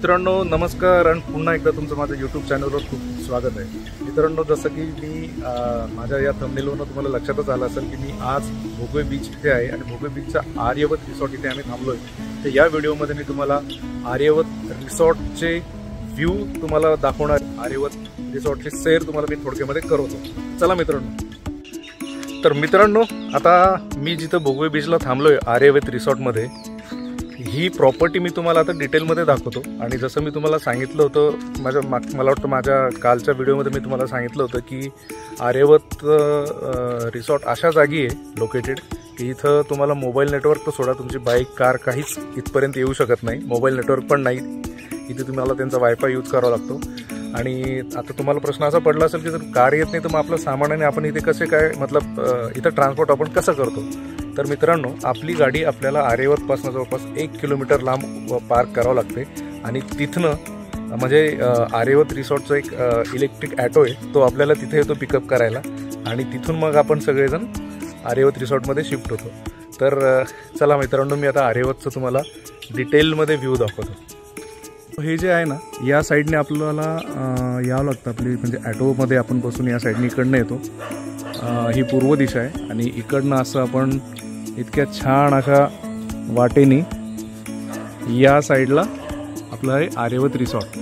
मित्रांनो नमस्कार आणि पुन्हा एकदा तुमचं माझ्या यूट्यूब चॅनलवर खूप स्वागत आहे। मित्रांनो जसं की मी माझ्या या थंबनेलवरून तुम्हाला लक्षातच आलं असेल की मी आज भोगवे बीच इथे आहे आणि भोगवे बीचचा आर्यवत रिसॉर्ट इथे आम्ही थांबलोय। तर या व्हिडिओमध्ये मी तुम्हाला आर्यवत रिसॉर्टचे व्ह्यू तुम्हाला दाखवणार, आर्यवत रिसॉर्टची सैर तुम्हाला मी थोडक्यामध्ये करवतो। चला मित्रांनो। तर मित्रांनो आता मी जिथं भोगवे बीचला थांबलोय आर्यवत रिसॉर्टमध्ये, ही प्रॉपर्टी मी तुम्हाला आता डिटेलमध्ये दाखवतो। आणि जसं मी तुम्हाला सांगितलं होतं मला वाटतं माझ्या कालच्या व्हिडिओमध्ये मी तुम्हाला सांगितलं होतं की आर्यवत रिसॉर्ट अशा जागी आहे लोकेटेड की इथं तुम्हाला मोबाईल नेटवर्क तर सोडा, तुमची बाईक कार काहीच इथपर्यंत येऊ शकत नाही, मोबाईल नेटवर्क पण नाही इथे, तुम्हाला त्यांचा वायफाय यूज करावा लागतो। आणि आता तुम्हाला प्रश्न असा पडला असेल की जर कार येत नाही तर मग आपलं सामानाने आपण इथे कसे काय मतलब इथं ट्रान्सपोर्ट आपण कसं करतो। तर मित्रांनो आपली गाडी आपल्याला आर्यवतपासून जवळपास 1 किलोमीटर लांब पार्क करावं लागते आणि तिथनं म्हणजे आर्यवत रिसॉर्टचा एक इलेक्ट्रिक ॲटो आहे, तो आपल्याला तिथे येतो पिकअप करायला आणि तिथून मग आपण सगळेजण आर्यवत रिसॉर्टमध्ये शिफ्ट होतो। तर चला मित्रांनो मी आता आर्यवतचं तुम्हाला डिटेलमध्ये व्ह्यू दाखवतो। हे जे आहे ना या साईडने आपल्याला यावं लागतं, आपली म्हणजे ॲटोमध्ये आपण बसून या साईडने इकडनं येतो, ही पूर्व दिशा आहे आणि इकडनं असं आपण इतक्या छान अशा वाटेने या साईडला आपलं आहे आर्यवत रिसॉर्ट।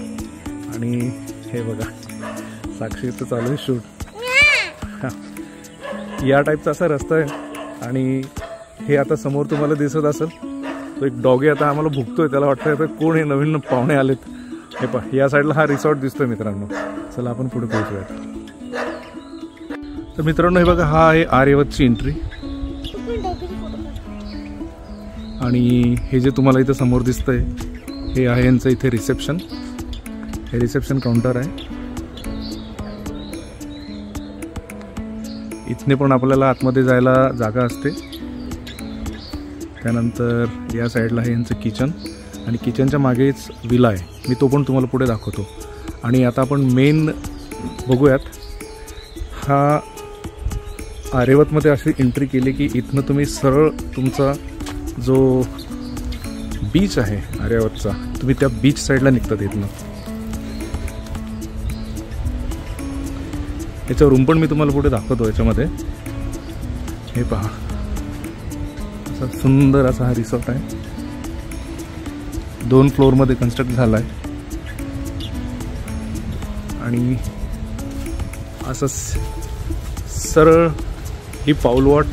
आणि हे बघा साक्षीचं चालू आहे शूट, या टाईपचा असा रस्ता आहे। आणि हे आता समोर तुम्हाला दिसत असेल तो एक डॉगी आता आम्हाला भुकतोय, त्याला वाटतं आता कोण हे नवीन पाहुणे आलेत। हे पहा या साईडला हा रिसॉर्ट दिसतोय मित्रांनो। चला आपण पुढे पोहोचूयात। तर मित्रांनो हे बघा हा आहे आर्यवतची एंट्री आणि हे जे तुम्हाला इथं समोर दिसतंय हे आहे यांचं इथे रिसेप्शन, हे रिसेप्शन काउंटर आहे। इथने पण आपल्याला आतमध्ये जायला जागा असते। त्यानंतर या साईडला आहे यांचं किचन आणि किचनच्या मागेच विला आहे, मी तो पण तुम्हाला पुढे दाखवतो। आणि आता आपण मेन बघूयात, हा आर्यवतमध्ये अशी एंट्री केली की इथनं तुम्ही सरळ तुमचा जो बीच आहे आर्यवतचा, तुम्ही त्या बीच साईडला निघतात इथनं। याचा रूम पण मी तुम्हाला पुढे दाखवतो। याच्यामध्ये हे पहा असा सुंदर असा हा रिसॉर्ट आहे, 2 फ्लोअरमध्ये कन्स्ट्रक्ट झाला आहे आणि असं सरळ ही पाऊलवाट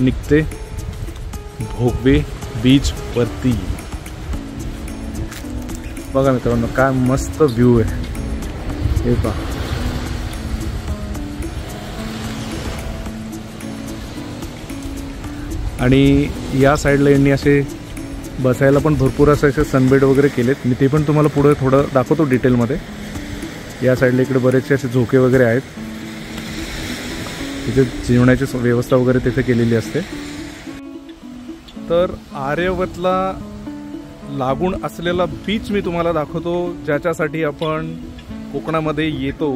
निघते भोगवे बीच वरती। बघा मित्रांनो काय मस्त व्ह्यू आहे, हे पहा। आणि या साईडला यांनी असे बसायला पण भरपूर असे सनबेड वगैरे केलेत, मी ते पण तुम्हाला पुढे थोडं दाखवतो डिटेलमध्ये। या साईडला इकडे बरेचसे असे झोके वगैरे आहेत, तिथे जेवणाची व्यवस्था वगैरे तिथे केलेली असते। तर आर्यवतला लागून असलेला बीच मी तुम्हाला दाखवतो, ज्याच्यासाठी आपण कोकणामध्ये येतो।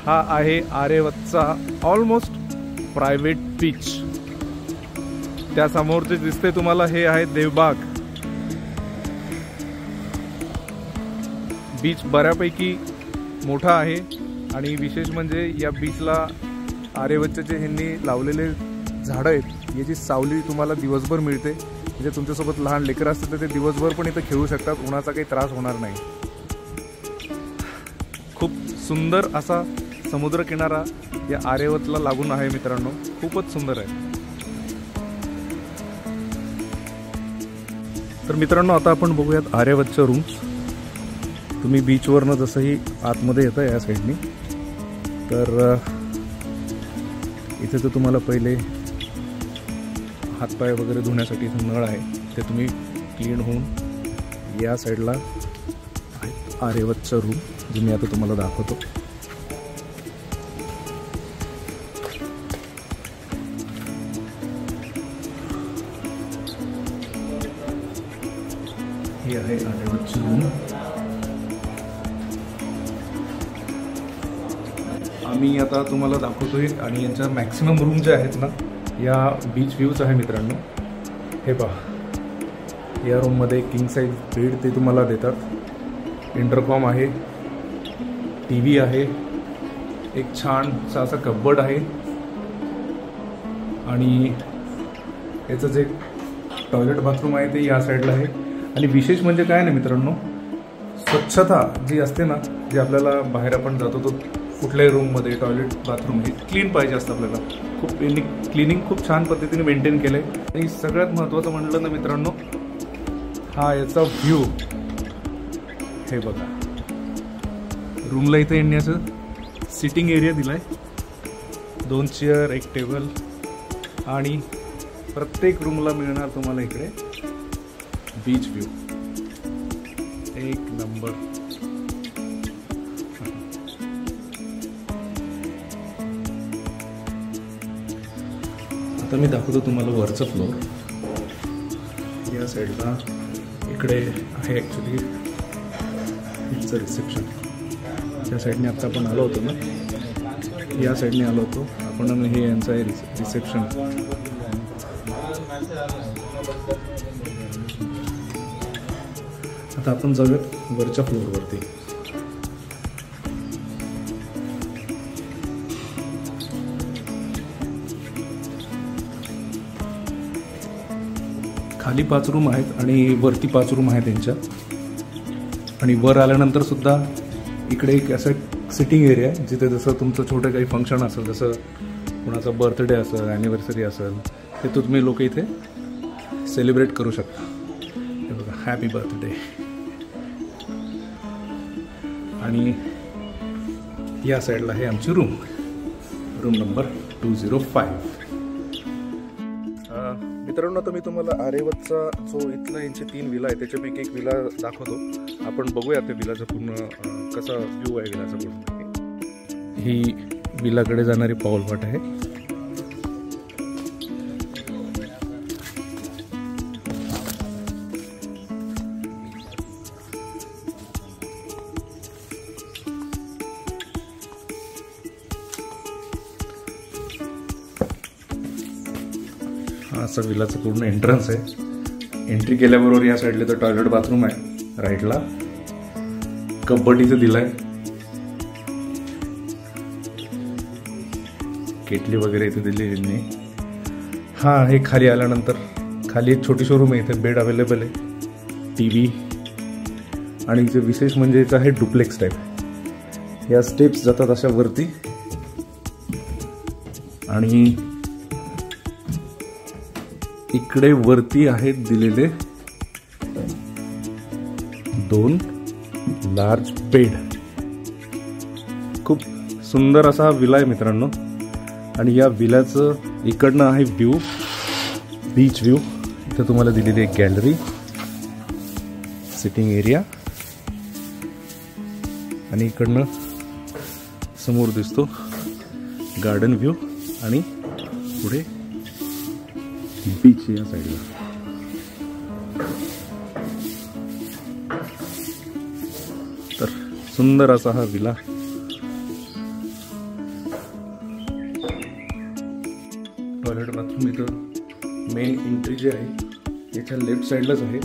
हा आहे आर्यवतचा ऑलमोस्ट प्रायव्हेट बीच। त्यासमोर जे दिसते तुम्हाला हे आहे देवबाग बीच, बऱ्यापैकी मोठा आहे। आणि विशेष म्हणजे या बीचला आर्यवतचे जे ह्यांनी लावलेले झाडं आहेत याची सावली तुम्हाला दिवसभर मिळते, म्हणजे तुमच्यासोबत लहान लेकरं असतात तर ते दिवसभर पण इथं खेळू शकतात, उन्हाचा काही त्रास होणार नाही। खूप सुंदर असा समुद्र किनारा या आर्यवतला लागून आहे मित्रांनो, खूपच सुंदर आहे। तर मित्रांनो आता आपण बघूयात आर्यवतच्या रूम्स। तुम्ही बीचवरनं जसंही आतमध्ये येता या साईडनी, तर इथे तर तुम्हाला पहिले हातपाय वगैरे धुण्यासाठी इथं नळ आहे, ते तुम्ही क्लीन होऊन या साईडला आर्यवतचं रूम जे मी आता तुम्हाला दाखवतो। हे आहे आर्यवतचं रूम। आम्ही आता तुम्हाला दाखवतोय आणि यांच्या मॅक्सिमम रूम जे आहेत ना या बीच व्ह्यूज आहे मित्रांनो। हे पहा या रूममध्ये किंग साईज बेड ते तुम्हाला देतात. इंटरकॉम आहे, टी व्ही आहे, एक छानसा असा कबर्ड आहे आणि याचं जे टॉयलेट बाथरूम आहे ते या साईडला आहे. आणि विशेष म्हणजे काय ना मित्रांनो, स्वच्छता जी असते ना, जी आपल्याला बाहेर आपण जातो तो कुठल्याही रूममध्ये टॉयलेट बाथरूम हे क्लीन पाहिजे असतं आपल्याला. खूप क्लिनिंग खूप छान पद्धतीने मेंटेन केलं आहे. आणि सगळ्यात महत्त्वाचं म्हटलं ना मित्रांनो, हा याचा व्ह्यू हे बघा. रूमला इथे येण्याचं सिटिंग एरिया दिला आहे, 2 चेअर, 1 टेबल आणि प्रत्येक रूमला मिळणार तुम्हाला इकडे बीच व्ह्यू. एक नंबर. आता मी दाखवतो तुम्हाला वरचा फ्लोर. या साईडला इकडे आहे ॲक्च्युली इथचं रिसेप्शन. त्या साईडने आता आपण आलो होतो ना, या साईडने आलो होतो आपण. हे यांचं आहे रिसेप्शन. आता आपण जाऊयात वरच्या फ्लोअरवरती. खाली 5 रूम आहेत आणि वरती 5 रूम आहेत त्यांच्या. आणि वर आल्यानंतर सुद्धा इकडे एक असं सिटिंग एरिया आहे, जिथे जसं तुमचं छोटं काही फंक्शन असेल, जसं कोणाचा बर्थडे असेल, ॲनिव्हर्सरी असेल, ते तुम्ही लोक इथे सेलिब्रेट करू शकता. हे बघा, हॅपी बर्थडे. आणि या साईडला आहे आमची रूम नंबर 205. मित्रांनो, आता मी तुम्हाला आर्यवतचा जो इथला यांची 3 विला आहे त्याच्यापैकी एक विला दाखवतो. आपण बघूया त्या विलाचा पूर्ण कसा व्ह्यू आहे विलाचा पूर्ण. ही विलाकडे जाणारी पाऊलवाट आहे. असं विलाचं पूर्ण एंट्रन्स आहे. एंट्री केल्याबरोबर या साईडला तर टॉयलेट बाथरूम आहे, राईटला कबर्ड इथे दिलाय, केटली वगैरे इथे दिली त्यांनी. हा, हे खाली आल्यानंतर खाली एक छोटी शोरूम आहे, इथे बेड अवेलेबल आहे, टीव्ही. आणि जे विशेष म्हणजे याचं आहे डुप्लेक्स टाईप. या स्टेप्स जातात अशा वरती आणि इकडे वरती आहेत दिलेले 2 लार्ज बेड. खूप सुंदर असा विला आहे मित्रांनो. आणि या विल्याचं इकडनं आहे व्ह्यू, बीच व्ह्यू. इथं तुम्हाला दिलेली एक गॅलरी, सिटिंग एरिया आणि इकडनं समोर दिसतो गार्डन व्ह्यू आणि पुढे बीच या साईडला. तर सुंदर असा हा विला. टॉयलेट बाथरूम इथं मेन एंट्री जी आहे याच्या लेफ्ट साईडलाच आहे.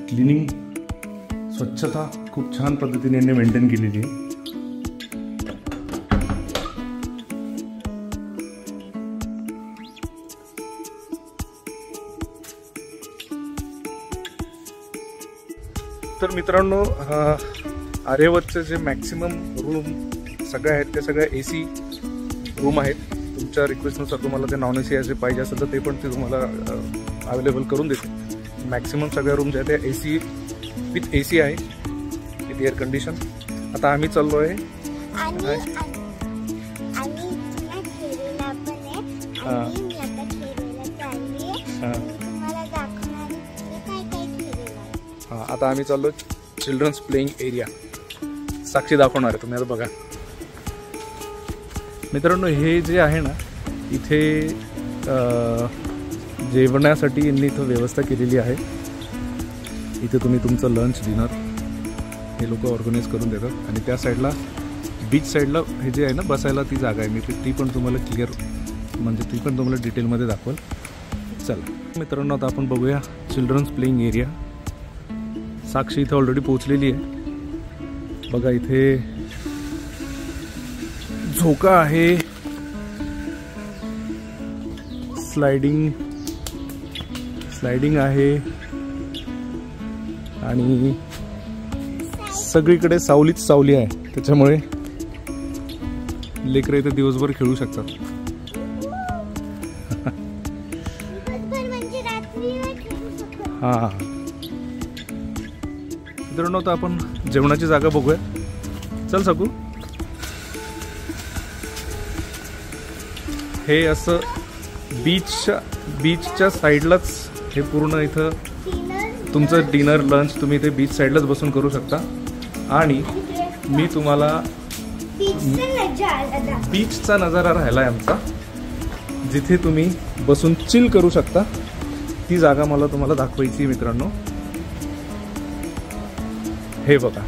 क्लिनिंग, स्वच्छता खूप छान पद्धतीने यांनी मेंटेन केलेली आहे. तर मित्रांनो, आर्यवतचे जे मॅक्सिमम रूम सगळे आहेत ते सगळ्या AC रूम आहेत. तुमच्या रिक्वेस्टनुसार तुम्हाला ते नॉन AC असे पाहिजे असेल तर ते पण ते तुम्हाला अवेलेबल करून देते. मॅक्सिमम सगळ्या रूम ज्या त्या AC विथ AC आहे, विथ एअर कंडिशन. आता आम्ही चाललो आहे आता आम्ही चाललो चिल्ड्रन्स प्लेइंग एरिया. साक्षी दाखवणार आहे तुम्ही. आता बघा मित्रांनो, हे जे आहे ना, इथे जेवणासाठी यांनी इथं व्यवस्था केलेली आहे. इथे तुम्ही तुमचं लंच, डिनर हे लोक ऑर्गनाईज करून देतात. आणि त्या साईडला बीच साईडला हे जे आहे ना बसायला ती जागा आहे. मी ती पण तुम्हाला क्लिअर म्हणजे ती पण तुम्हाला डिटेलमध्ये दाखवल. चला मित्रांनो, आता आपण बघूया चिल्ड्रन्स प्लेइंग एरिया. साक्षी इथे ऑलरेडी पोहोचलेली आहे. बघा इथे झोका आहे, स्लाइडिंग आहे आणि सगळीकडे सावलीच सावली आहे, त्याच्यामुळे लेकरं इथे दिवसभर खेळू शकतात. हा मित्रांनो, आता आपण जेवणाची जागा बघूया. चल सकू. हे असं बीचच्या साईडलाच हे पूर्ण इथं तुमचं डिनर लंच तुम्ही इथे बीच साईडलाच बसून करू शकता. आणि मी तुम्हाला बीचचा नजारा राहिला आहे आमचा, जिथे तुम्ही बसून चिल करू शकता. ती जागा मला तुम्हाला दाखवायची मित्रांनो. हे बघा,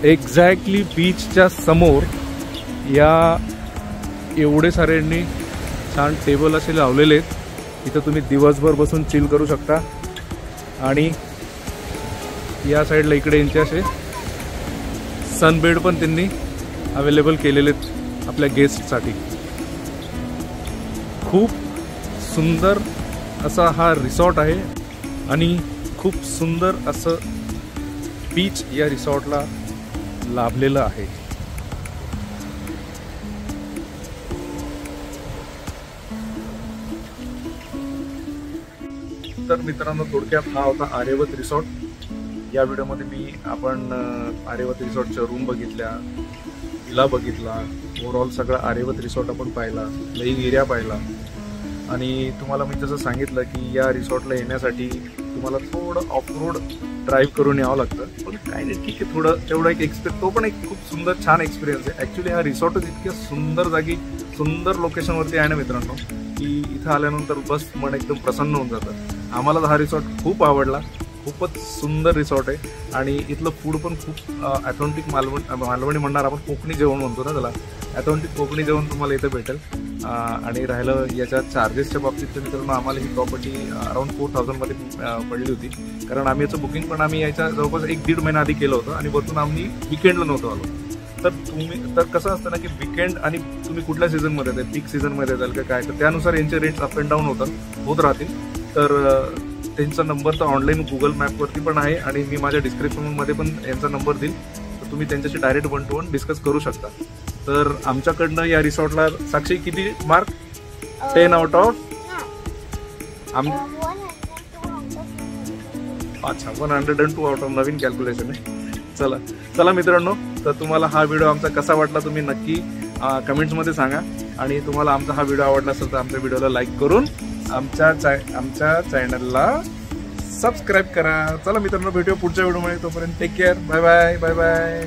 एक्झॅक्टली बीचच्या समोर या एवढे साऱ्यांनी छान टेबल असे लावलेले आहेत. इथं तुम्ही दिवसभर बसून चिल करू शकता. आणि या साईडला इकडे यांचे असे सनबेड पण त्यांनी अवेलेबल केलेले आहेत आपल्या गेस्टसाठी. खूप सुंदर असा हा रिसॉर्ट आहे आणि खूप सुंदर असं बीच या रिसॉर्टला लाभलेलं आहे. तर मित्रांनो, थोडक्यात हा होता आर्यवत रिसॉर्ट. या व्हिडिओमध्ये आपण आर्यवत रिसॉर्टच्या रूम बघितल्या, विला बघितला, ओव्हरऑल सगळा आर्यवत रिसॉर्ट आपण पाहिला, प्लेइंग एरिया पाहिला. आणि तुम्हाला मी जसं सांगितलं की या रिसॉर्टला येण्यासाठी तुम्हाला थोडं ऑफ रोड ड्राईव्ह करून यावं लागतं. पण काय नाही, ठीक आहे, थोडं तेवढा एक एक्सपिरियन्स, तो पण एक खूप सुंदर छान एक्सपिरियन्स आहे. ॲक्च्युली हा रिसॉर्टच इतक्या सुंदर जागी, सुंदर लोकेशनवरती आहे ना मित्रांनो, की इथं आल्यानंतर बस मन एकदम प्रसन्न होऊन जातं. आम्हाला हा रिसॉर्ट खूप आवडला. खूपच सुंदर रिसॉर्ट आहे आणि इथलं फूड पण खूप ॲथेंटिक मालवणी म्हणणार आपण, कोकणी जेवण म्हणतो ना त्याला, ॲथेंटिक कोकणी जेवण तुम्हाला इथं भेटेल. आणि राहिलं याच्या चार्जेसच्या बाबतीत तर मित्रांनो, आम्हाला ही प्रॉपर्टी अराउंड 4000मध्ये पडली होती. कारण आम्ही याचं बुकिंग पण आम्ही याच्या जवळपास 1-1.5 महिना आधी केलं होतं आणि वरतून आम्ही विकेंडला नव्हतो आलो. तर कसं असतं ना की विकेंड आणि तुम्ही कुठल्या सीझनमध्ये येतात, पीक सीझनमध्ये येताल का काय, तर त्यानुसार यांचे रेट्स अप अँड डाऊन होत राहतील. तर त्यांचा नंबर तर ऑनलाईन गुगल मॅपवरती पण आहे आणि मी माझ्या डिस्क्रिप्शनमध्ये पण यांचा नंबर देईल, तर तुम्ही त्यांच्याशी डायरेक्ट 1 to 1 डिस्कस करू शकता. तर आमच्याकडनं या रिसॉर्टला साक्षी किती मार्क? 10 out of? अच्छा, 102 out of नवीन कॅल्क्युलेशन आहे. चला मित्रांनो, तर तुम्हाला हा व्हिडिओ आमचा कसा वाटला तुम्ही नक्की कमेंट्समध्ये सांगा. आणि तुम्हाला आमचा हा व्हिडिओ आवडला असेल तर आमच्या व्हिडिओला लाईक करून आमच्या चॅनलला सबस्क्राईब करा. चला मित्रांनो, भेटूया पुढच्या व्हिडिओमध्ये. तोपर्यंत टेक केअर. Bye bye.